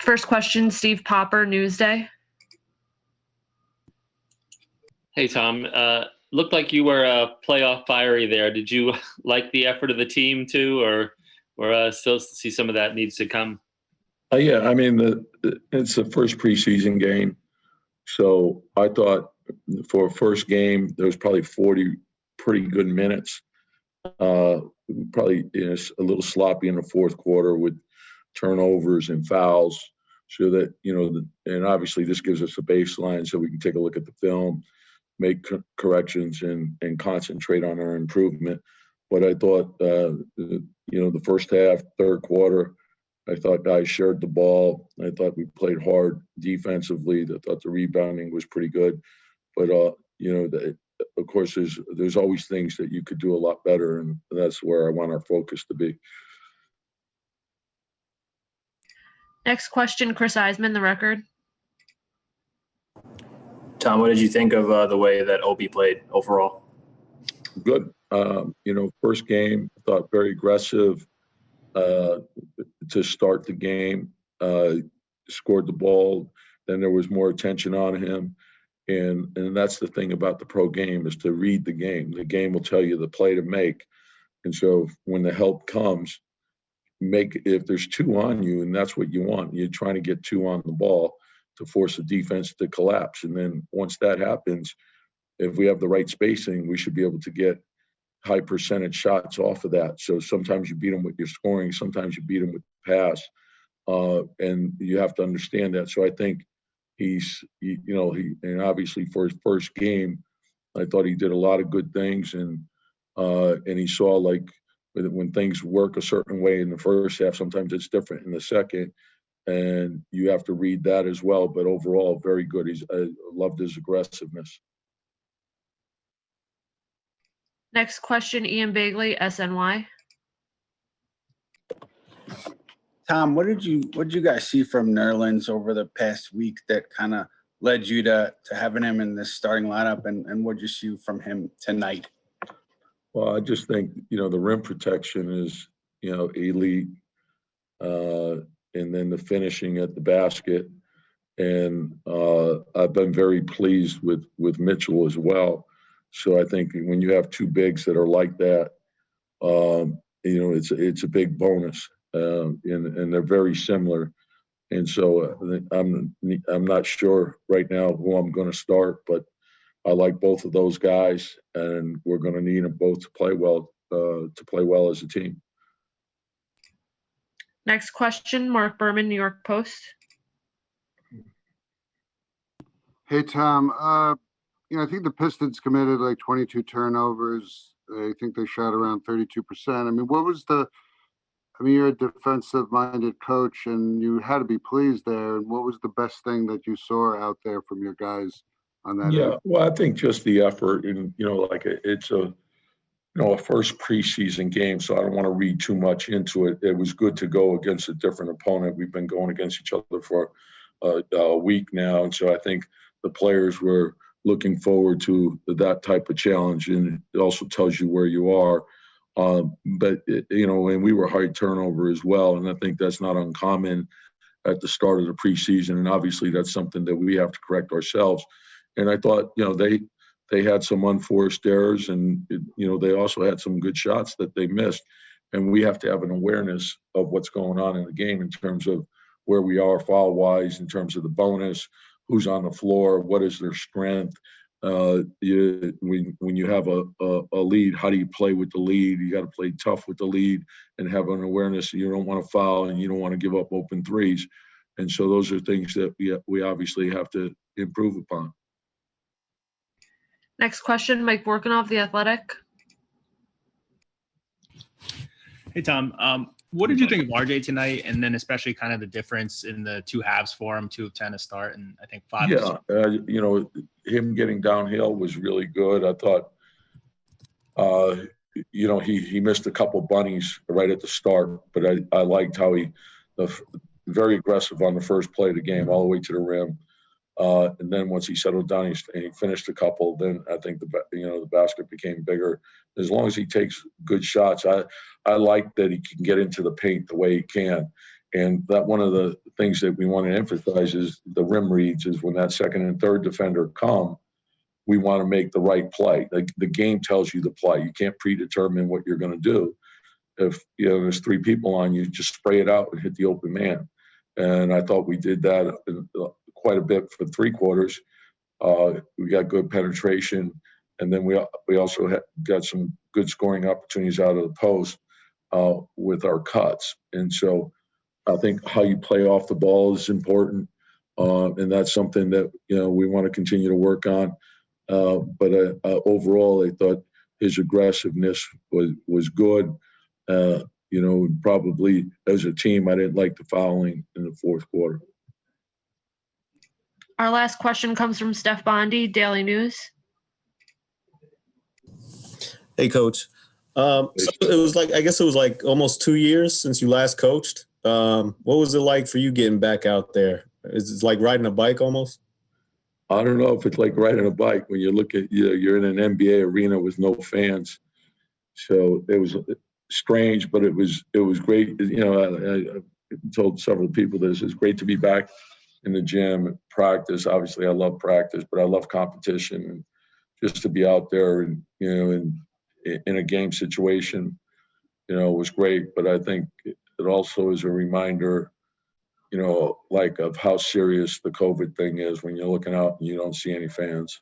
First question, Steve Popper, Newsday. Hey, Tom. Looked like you were playoff fiery there. Did you like the effort of the team too, or still see some of that needs to come? Yeah, I mean, it's the first preseason game. So I thought for a first game, there was probably 40 pretty good minutes. Probably a little sloppy in the fourth quarter with turnovers and fouls. So that, and obviously this gives us a baseline so we can take a look at the film, make corrections and concentrate on our improvement. But I thought, the first half, third quarter, I thought guys shared the ball. I thought we played hard defensively. I thought the rebounding was pretty good. But, of course, there's always things that you could do a lot better, and that's where I want our focus to be. Next question, Chris Eisman, The Record. Tom, what did you think of the way that Obi played overall? Good. First game, I thought very aggressive to start the game. Scored the ball. Then there was more attention on him. And that's the thing about the pro game is to read the game. The game will tell you the play to make. And so when the help comes, if there's two on you, and that's what you want, you're trying to get two on the ball to force the defense to collapse. And then once that happens, if we have the right spacing, we should be able to get high percentage shots off of that. So sometimes you beat them with your scoring, sometimes you beat them with the pass. And you have to understand that. So I think and obviously for his first game, I thought he did a lot of good things. And he saw like when things work a certain way in the first half, sometimes it's different in the second. And you have to read that as well. But overall, very good. I loved his aggressiveness. Next question, Ian Bagley, SNY. Tom, what did you guys see from Nerlens over the past week that kind of led you to having him in this starting lineup, and what did you see from him tonight? Well, I just think, the rim protection is, elite. And then the finishing at the basket. And I've been very pleased with Mitchell as well. So I think when you have two bigs that are like that, it's a big bonus. And they're very similar. And so I'm not sure right now who I'm going to start, but I like both of those guys, and we're going to need them both to play well as a team. Next question, Mark Berman, New York Post. Hey, Tom. I think the Pistons committed like 22 turnovers. I think they shot around 32%. I mean, you're a defensive-minded coach, and you had to be pleased there. And what was the best thing that you saw out there from your guys on that? Yeah, well, I think just the effort, and it's a first preseason game, so I don't want to read too much into it. It was good to go against a different opponent. We've been going against each other for a week now, and so I think the players were looking forward to that type of challenge, and it also tells you where you are. But and we were high turnover as well, and I think that's not uncommon at the start of the preseason, and obviously that's something that we have to correct ourselves. And I thought, they had some unforced errors, and they also had some good shots that they missed, and we have to have an awareness of what's going on in the game in terms of where we are foul-wise, in terms of the bonus, who's on the floor, what is their strength. When you have a lead, how do you play with the lead? You got to play tough with the lead and have an awareness that you don't want to foul and you don't want to give up open threes. And so those are things that we obviously have to improve upon. Next question, Mike Vorkunov, The Athletic. Hey, Tom. What did you think of RJ tonight, and then especially kind of the difference in the two halves for him, 2 of 10 to start, and I think 5. Yeah, him getting downhill was really good. I thought, he missed a couple bunnies right at the start, but I liked how he very aggressive on the first play of the game, all the way to the rim. And then once he settled down and he finished a couple, then I think the basket became bigger. As long as he takes good shots, I like that he can get into the paint the way he can. And that one of the things that we want to emphasize is the rim reads is when that second and third defender come, we want to make the right play. Like the game tells you the play. You can't predetermine what you're going to do. If there's three people on you, just spray it out and hit the open man. And I thought we did that quite a bit for 3 quarters. We got good penetration, and then we also got some good scoring opportunities out of the post with our cuts. And so I think how you play off the ball is important, and that's something that we want to continue to work on. But overall, I thought his aggressiveness was good. Probably as a team, I didn't like the fouling in the fourth quarter. Our last question comes from Steph Bondi, Daily News. Hey, Coach. So I guess it was like almost 2 years since you last coached. What was it like for you getting back out there? Is it like riding a bike almost? I don't know if it's like riding a bike when you look at you're in an NBA arena with no fans. So it was strange, but it was great. I told several people this. It's great to be back in the gym, practice. Obviously, I love practice, but I love competition, and just to be out there and in a game situation, was great. But I think it also is a reminder, of how serious the COVID thing is when you're looking out and you don't see any fans.